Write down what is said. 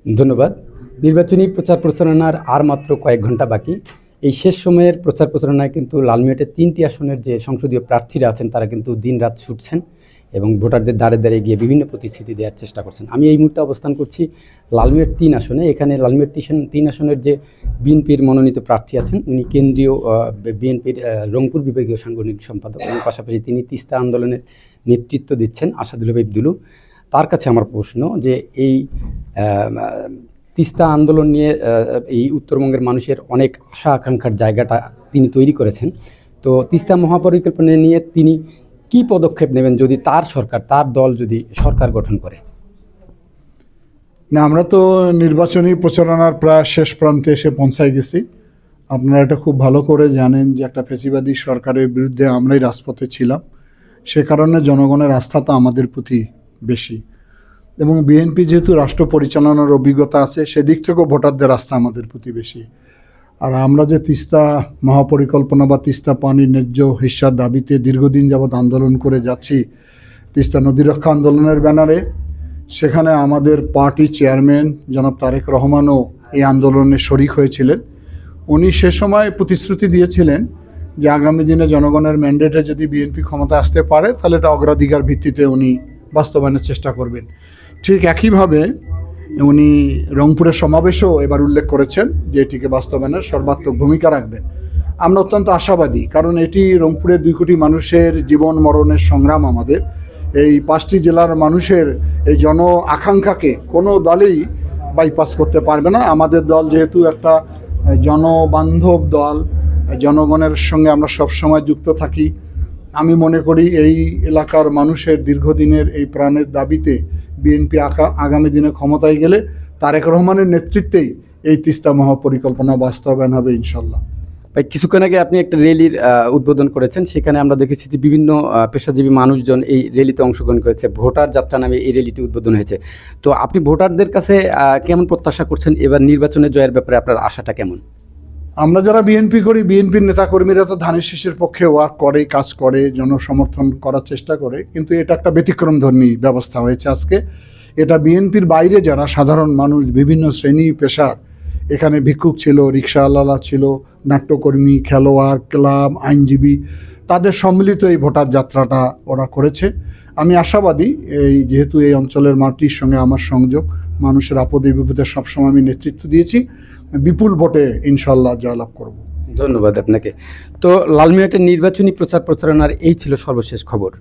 ধন্যবাদ। নির্বাচনী প্রচার প্রচারণার আর মাত্র কয়েক ঘন্টা বাকি। এই শেষ সময়ের প্রচার প্রচারণায় কিন্তু লালমিয়াটের ৩টি আসনের যে সংসদীয় প্রার্থীরা আছেন তারা কিন্তু দিনরাত ছুটছেন এবং ভোটারদের দ্বারে দ্বারে গিয়ে বিভিন্ন প্রতিশ্রুতি দেওয়ার চেষ্টা করছেন। আমি এই মুহূর্তে অবস্থান করছি লালমিয়াট ৩ আসনে। এখানে লালমিয়াট ৩ আসনের যে বিএনপির মনোনীত প্রার্থী আছেন উনি কেন্দ্রীয় বিএনপির রংপুর বিভাগীয় সাংগঠনিক সম্পাদক এবং পাশাপাশি তিনি তিস্তা আন্দোলনের নেতৃত্ব দিচ্ছেন আসাদুল হবীব দুলু। তার কাছে আমার প্রশ্ন যে এই তিস্তা আন্দোলন নিয়ে এই উত্তরবঙ্গের মানুষের অনেক আশা আকাঙ্ক্ষার জায়গাটা তিনি তৈরি করেছেন। তো তিস্তা মহাপরিকল্পনা নিয়ে তিনি কি পদক্ষেপ নেবেন যদি তার সরকার, তার দল যদি সরকার গঠন করে? না, আমরা তো নির্বাচনী প্রচারণার প্রায় শেষ প্রান্তে এসে পৌঁছায় গেছি। আপনারা এটা খুব ভালো করে জানেন যে একটা ফ্যাসিবাদী সরকারের বিরুদ্ধে আমরাই রাজপথে ছিলাম। সে কারণে জনগণের আস্থা তো আমাদের প্রতি বেশি, এবং বিএনপি যেহেতু রাষ্ট্র পরিচালনার অভিজ্ঞতা আছে সেদিক থেকেও ভোটারদের আস্থা আমাদের প্রতি বেশি। আর আমরা যে তিস্তা মহাপরিকল্পনা বা তিস্তা পানির ন্যায্য হিস্যার দাবিতে দীর্ঘদিন যাবৎ আন্দোলন করে যাচ্ছি তিস্তা নদী রক্ষা আন্দোলনের ব্যানারে, সেখানে আমাদের পার্টি চেয়ারম্যান জনাব তারেক রহমানও এই আন্দোলনে শরিক হয়েছিলেন। উনি সে সময় প্রতিশ্রুতি দিয়েছিলেন যে আগামী দিনে জনগণের ম্যান্ডেটে যদি বিএনপি ক্ষমতা আসতে পারে তাহলে এটা অগ্রাধিকার ভিত্তিতে উনি বাস্তবায়নের চেষ্টা করবেন। ঠিক একইভাবে উনি রংপুরের সমাবেশেও এবার উল্লেখ করেছেন যে এটিকে বাস্তবায়নের সর্বাত্মক ভূমিকা রাখবেন। আমরা অত্যন্ত আশাবাদী, কারণ এটি রংপুরের 2 কোটি মানুষের জীবন মরণের সংগ্রাম। আমাদের এই 5টি জেলার মানুষের এই জন আকাঙ্ক্ষাকে কোনো দলই বাইপাস করতে পারবে না। আমাদের দল যেহেতু একটা জনবান্ধব দল, জনগণের সঙ্গে আমরা সবসময় যুক্ত থাকি। আমি মনে করি এই এলাকার মানুষের দীর্ঘদিনের এই প্রাণের দাবিতে বিএনপি আগামী দিনে ক্ষমতায় গেলে তারেক রহমানের নেতৃত্বেই এই তিস্তা মহাপরিকল্পনা বাস্তবায়ন হবে ইনশাল্লাহ। ভাই, কিছুক্ষণ আগে আপনি একটা র্যালির উদ্বোধন করেছেন, সেখানে আমরা দেখেছি যে বিভিন্ন পেশাজীবী মানুষজন এই র্যালিতে অংশগ্রহণ করেছে। ভোটার যাত্রা নামে এই র্যালিটি উদ্বোধন হয়েছে। তো আপনি ভোটারদের কাছে কেমন প্রত্যাশা করছেন? এবার নির্বাচনে জয়ের ব্যাপারে আপনার আশাটা কেমন? আমরা যারা বিএনপি করি, বিএনপির নেতাকর্মীরা তো ধানের শীষের পক্ষে ওয়ার্ক করে, কাজ করে, জনসমর্থন করার চেষ্টা করে, কিন্তু এটা একটা ব্যতিক্রমধর্মী ব্যবস্থা হয়েছে আজকে। এটা বিএনপির বাইরে যারা সাধারণ মানুষ, বিভিন্ন শ্রেণী পেশার, এখানে ভিক্ষুক ছিল, রিক্সাওয়ালা ছিল, নাট্যকর্মী, খেলোয়াড়, ক্লাব, আইনজীবী, তাদের সম্মিলিত এই ভোটার যাত্রাটা ওরা করেছে। আমি আশাবাদী, যেহেতু এই অঞ্চলের মাটির সঙ্গে আমার সংযোগ, মানুষের আপদে বিপদে সবসময় আমি নেতৃত্ব দিয়েছি, বিপুল ভোটে ইনশাল্লাহ জয়লাভ করব। ধন্যবাদ আপনাকে। তো লালমিয়াটের নির্বাচনী প্রচার প্রচারণার এই ছিল সর্বশেষ খবর।